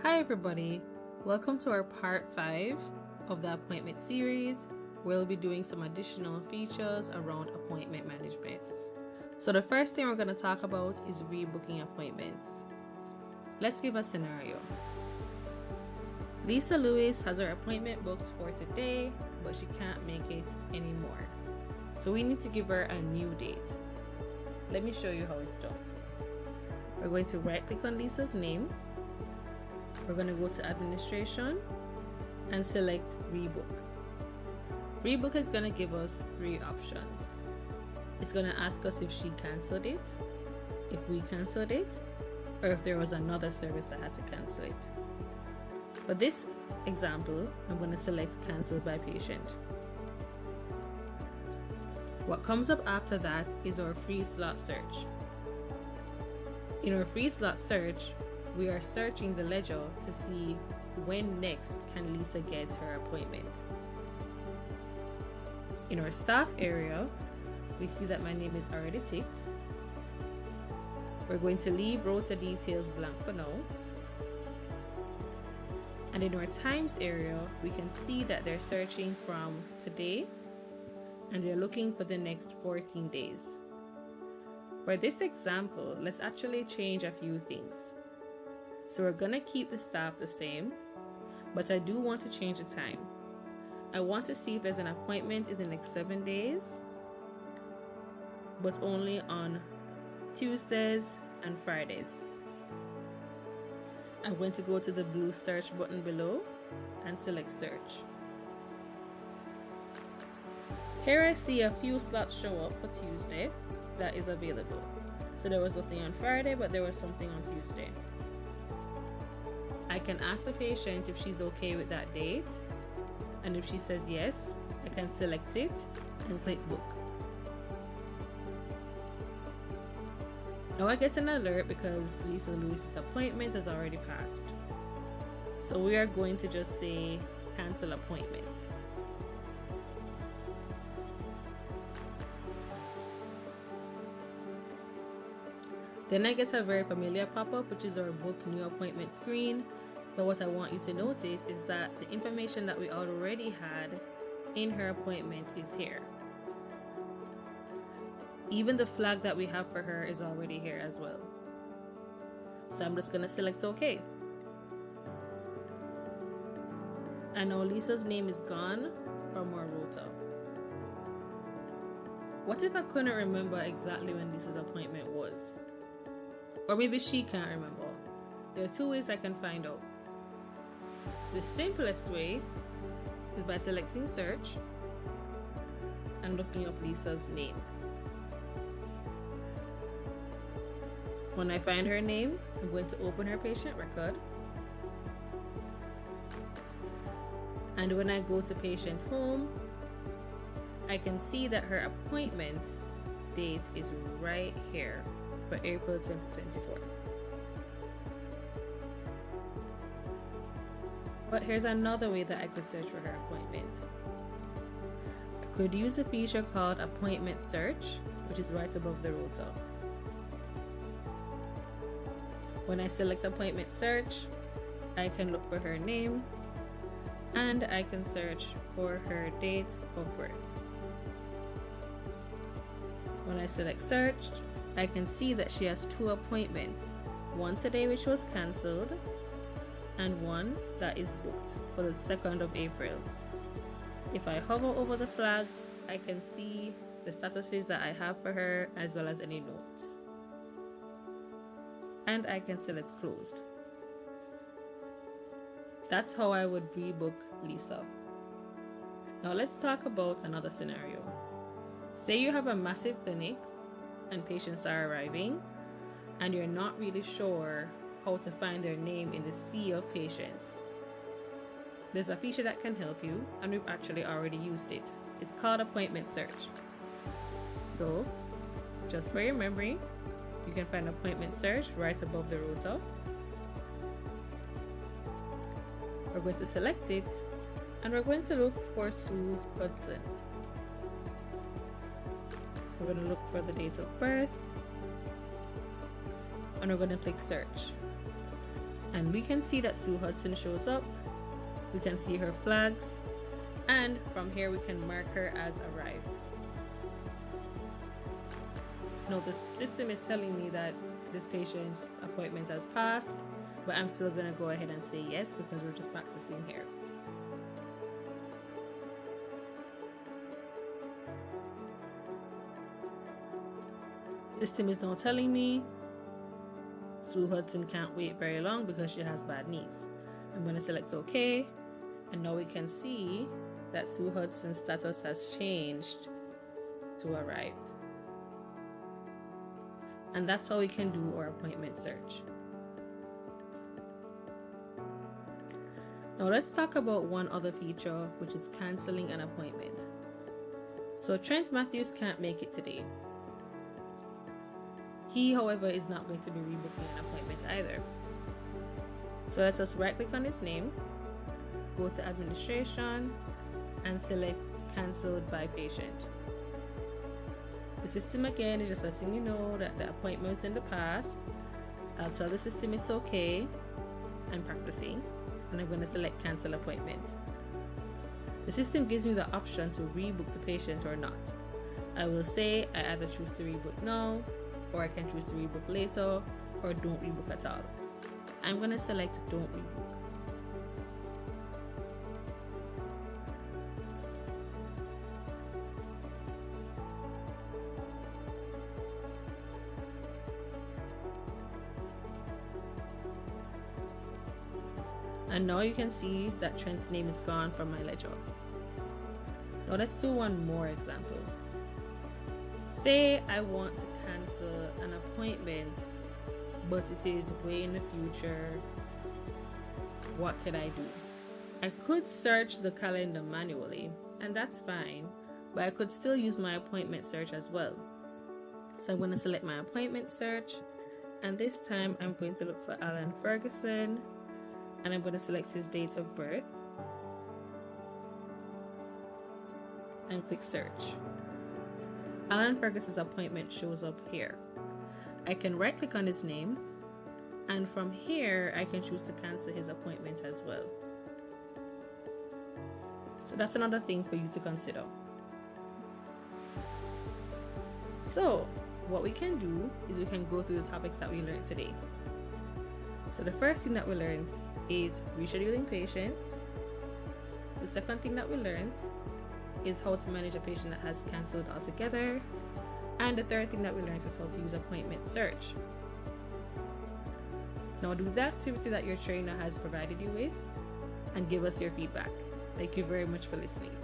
Hi everybody, welcome to our part 5 of the appointment series. We'll be doing some additional features around appointment management. So the first thing we're going to talk about is rebooking appointments. Let's give a scenario. Lisa Lewis has her appointment booked for today, but she can't make it anymore. So we need to give her a new date. Let me show you how it's done. We're going to right click on Lisa's name. We're going to go to administration and select rebook. Rebook is going to give us 3 options. It's going to ask us if she canceled it, if we canceled it, or if there was another service that had to cancel it. For this example, I'm going to select cancelled by patient. What comes up after that is our free slot search. In our free slot search, we are searching the ledger to see when next can Lisa get her appointment. In our staff area, we see that my name is already ticked. We're going to leave rota details blank for now. And in our times area, we can see that they're searching from today and they're looking for the next 14 days. For this example, let's actually change a few things. So we're gonna keep the staff the same, but I do want to change the time. I want to see if there's an appointment in the next 7 days, but only on Tuesdays and Fridays. I'm going to go to the blue search button below and select search. Here I see a few slots show up for Tuesday that is available. So there was nothing on Friday, but there was something on Tuesday. I can ask the patient if she's okay with that date, and if she says yes, I can select it and click book. Now I get an alert because Lisa Lewis's appointment has already passed. So we are going to just say cancel appointment. Then I get a very familiar pop-up, which is our book new appointment screen. But what I want you to notice is that the information that we already had in her appointment is here. Even the flag that we have for her is already here as well. So I'm just going to select OK. And now Lisa's name is gone from our rota. What if I couldn't remember exactly when Lisa's appointment was? Or maybe she can't remember. There are 2 ways I can find out. The simplest way is by selecting search and looking up Lisa's name. When I find her name, I'm going to open her patient record. And when I go to patient home, I can see that her appointment date is right here for April 2024. But here's another way that I could search for her appointment. I could use a feature called appointment search, which is right above the rota. When I select appointment search, I can look for her name and I can search for her date of birth. When I select search, I can see that she has 2 appointments, one today which was cancelled and one that is booked for the 2nd of April. If I hover over the flags, I can see the statuses that I have for her as well as any notes. And I can select closed. That's how I would rebook Lisa. Now let's talk about another scenario. Say you have a massive clinic and patients are arriving and you're not really sure how to find their name in the sea of patients. There's a feature that can help you, and we've actually already used it. It's called appointment search. So just for your memory, you can find appointment search right above the rota. We're going to select it and we're going to look for Sue Hudson. We're going to look for the date of birth and we're going to click search. And we can see that Sue Hudson shows up. We can see her flags, and from here we can mark her as arrived. Now the system is telling me that this patient's appointment has passed, but I'm still going to go ahead and say yes because we're just practicing here. System is now telling me Sue Hudson can't wait very long because she has bad knees. I'm going to select OK, and now we can see that Sue Hudson's status has changed to arrived. And that's how we can do our appointment search. Now let's talk about one other feature, which is canceling an appointment. So Trent Matthews can't make it today. He, however, is not going to be rebooking an appointment either. So let us right click on his name, go to administration, and select cancelled by patient. The system again is just letting you know that the appointment was in the past. I'll tell the system it's okay. I'm practicing, and I'm going to select cancel appointment. The system gives me the option to rebook the patient or not. I will say I either choose to rebook now, or I can choose to rebook later, or don't rebook at all. I'm going to select don't rebook. And now you can see that Trent's name is gone from my ledger. Now let's do one more example. Say I want to cancel an appointment, but it is way in the future. What could I do? I could search the calendar manually, and that's fine, but I could still use my appointment search as well. So I'm going to select my appointment search, and this time I'm going to look for Alan Ferguson, and I'm going to select his date of birth and click search. Alan Ferguson's appointment shows up here. I can right click on his name, and from here I can choose to cancel his appointment as well. So that's another thing for you to consider. So what we can do is we can go through the topics that we learned today. So the first thing that we learned is rescheduling patients. The second thing that we learned is how to manage a patient that has cancelled altogether. And the third thing that we learned is how to use appointment search. Now do the activity that your trainer has provided you with and give us your feedback. Thank you very much for listening.